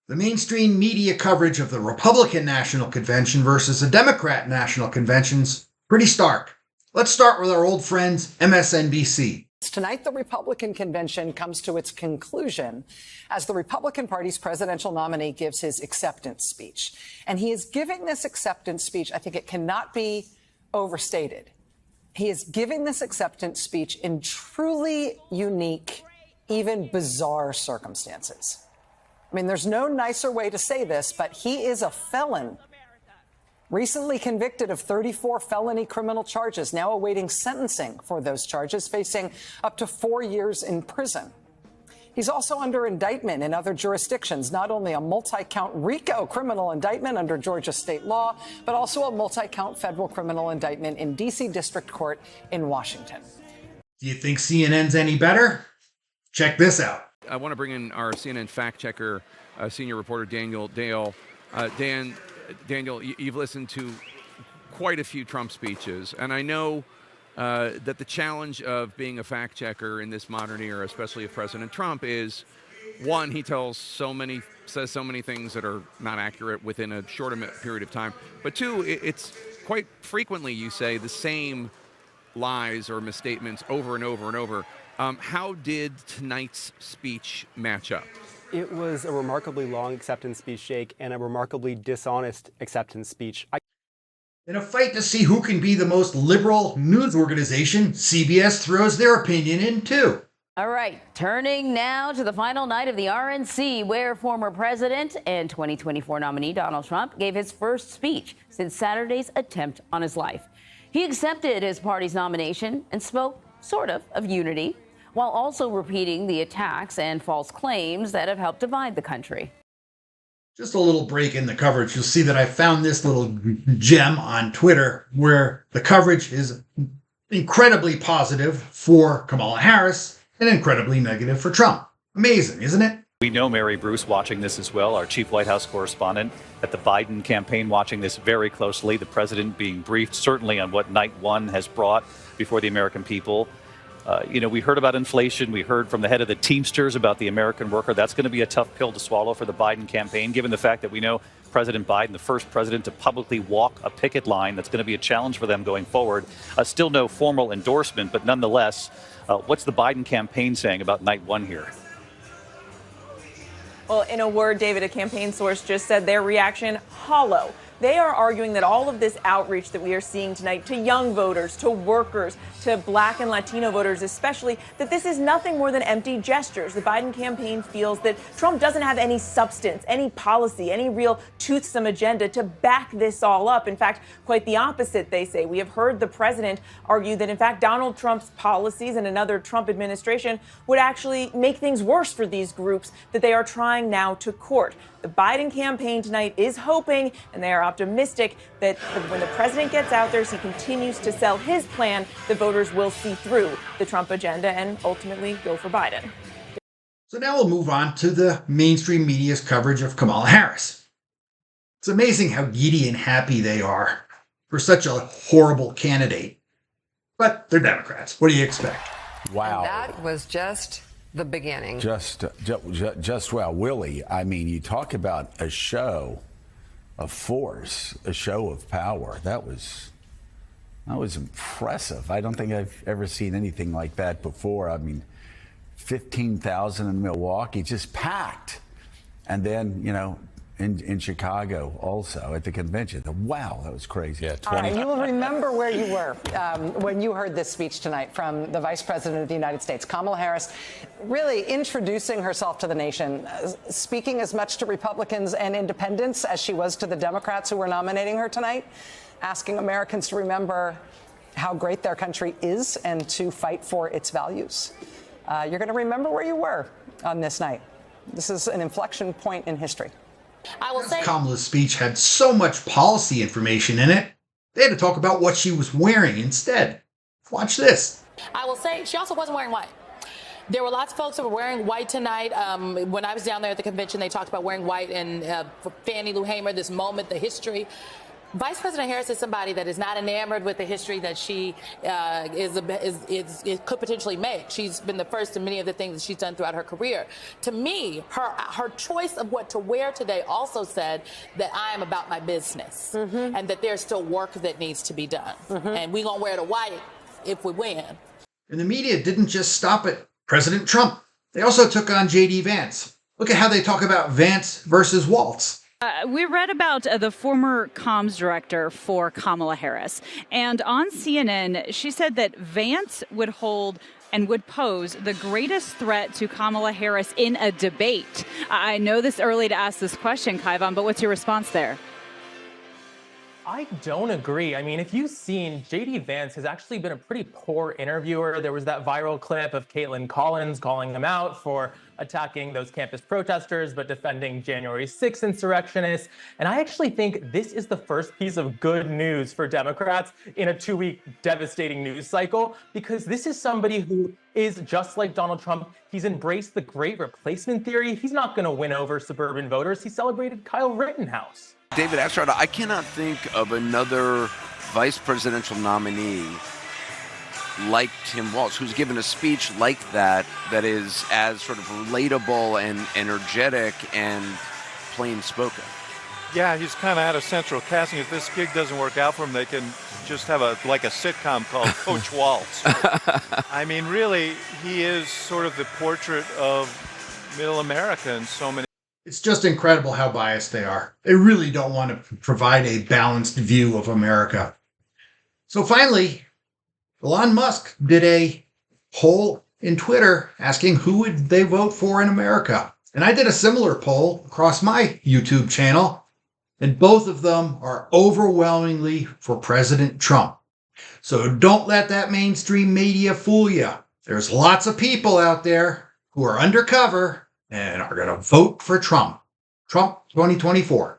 The mainstream media coverage of the Republican National Convention versus the Democrat National Convention's pretty stark. Let's start with our old friends, MSNBC. Tonight, the Republican convention comes to its conclusion as the Republican Party's presidential nominee gives his acceptance speech. And he is giving this acceptance speech, I think it cannot be overstated. He is giving this acceptance speech in truly unique, even bizarre circumstances. I mean, there's no nicer way to say this, but he is a felon, recently convicted of 34 felony criminal charges, now awaiting sentencing for those charges, facing up to 4 years in prison. He's also under indictment in other jurisdictions, not only a multi-count RICO criminal indictment under Georgia state law, but also a multi-count federal criminal indictment in D.C. District Court in Washington. Do you think CNN's any better? Check this out. I want to bring in our CNN fact checker, senior reporter Daniel Dale. Daniel, you've listened to quite a few Trump speeches, and I know that the challenge of being a fact checker in this modern era, especially of President Trump, is one, he says so many things that are not accurate within a short period of time. But two, it's quite frequently you say the same lies or misstatements over and over and over. How did tonight's speech match up? It was a remarkably long acceptance speech, Jake, and a remarkably dishonest acceptance speech. In a fight to see who can be the most liberal news organization, CBS throws their opinion in too. All right, turning now to the final night of the RNC, where former president and 2024 nominee Donald Trump gave his first speech since Saturday's attempt on his life. He accepted his party's nomination and spoke sort of unity, while also repeating the attacks and false claims that have helped divide the country. Just a little break in the coverage. You'll see that I found this little gem on Twitter where the coverage is incredibly positive for Kamala Harris and incredibly negative for Trump. Amazing, isn't it? We know Mary Bruce watching this as well, our chief White House correspondent at the Biden campaign, watching this very closely. The president being briefed certainly on what night one has brought before the American people. We heard about inflation. We heard from the head of the Teamsters about the American worker. That's going to be a tough pill to swallow for the Biden campaign, given the fact that we know President Biden, the first president to publicly walk a picket line, that's going to be a challenge for them going forward. Still no formal endorsement, but nonetheless, what's the Biden campaign saying about night one here? Well, in a word, David, a campaign source just said their reaction, hollow. They are arguing that all of this outreach that we are seeing tonight to young voters, to workers, to Black and Latino voters especially, that this is nothing more than empty gestures. The Biden campaign feels that Trump doesn't have any substance, any policy, any real toothsome agenda to back this all up. In fact, quite the opposite, they say. We have heard the president argue that, in fact, Donald Trump's policies and another Trump administration would actually make things worse for these groups that they are trying now to court. The Biden campaign tonight is hoping, and they are optimistic, that when the president gets out there, as he continues to sell his plan, the voters will see through the Trump agenda and ultimately go for Biden. So now we'll move on to the mainstream media's coverage of Kamala Harris. It's amazing how giddy and happy they are for such a horrible candidate. But they're Democrats. What do you expect? Wow. And that was just the beginning. Just well, Willie, I mean, you talk about a show of force, a show of power. That was impressive. I don't think I've ever seen anything like that before. I mean, 15,000 in Milwaukee, just packed. And then, in Chicago also at the convention. Wow, that was crazy. Yeah, all right, you will remember where you were when you heard this speech tonight from the Vice President of the United States, Kamala Harris, really introducing herself to the nation, speaking as much to Republicans and independents as she was to the Democrats who were nominating her tonight, asking Americans to remember how great their country is and to fight for its values. You're going to remember where you were on this night. This is an inflection point in history. I will say Kamala's speech had so much policy information in it, they had to talk about what she was wearing instead. Watch this. I will say she also wasn't wearing white. There were lots of folks that were wearing white tonight. When I was down there at the convention, they talked about wearing white and Fannie Lou Hamer, this moment, the history. Vice President Harris is somebody that is not enamored with the history that she could potentially make. She's been the first in many of the things that she's done throughout her career. To me, her choice of what to wear today also said that I am about my business and that there's still work that needs to be done. And we're going to wear the white if we win. And the media didn't just stop at President Trump. They also took on J.D. Vance. Look at how they talk about Vance versus Waltz. We read about the former comms director for Kamala Harris. And on CNN, she said that Vance would hold and would pose the greatest threat to Kamala Harris in a debate. I know this early to ask this question, Kaivan, but what's your response there? I don't agree. I mean, if you've seen, J.D. Vance has actually been a pretty poor interviewer. There was that viral clip of Caitlin Collins calling him out for attacking those campus protesters, but defending January 6th insurrectionists. And I actually think this is the first piece of good news for Democrats in a 2-week devastating news cycle, because this is somebody who is just like Donald Trump. He's embraced the great replacement theory. He's not going to win over suburban voters. He celebrated Kyle Rittenhouse. David Axelrod, I cannot think of another vice presidential nominee like Tim Walz, who's given a speech like that is as sort of relatable and energetic and plain spoken. Yeah, he's kind of out of central casting. If this gig doesn't work out for him, they can just have a sitcom called Coach Waltz. I mean, really, he is sort of the portrait of middle America in so many. It's just incredible how biased they are. They really don't want to provide a balanced view of America. So finally, Elon Musk did a poll in Twitter asking who would they vote for in America. And I did a similar poll across my YouTube channel, and both of them are overwhelmingly for President Trump. So don't let that mainstream media fool you. There's lots of people out there who are undercover and are going to vote for Trump. Trump 2024.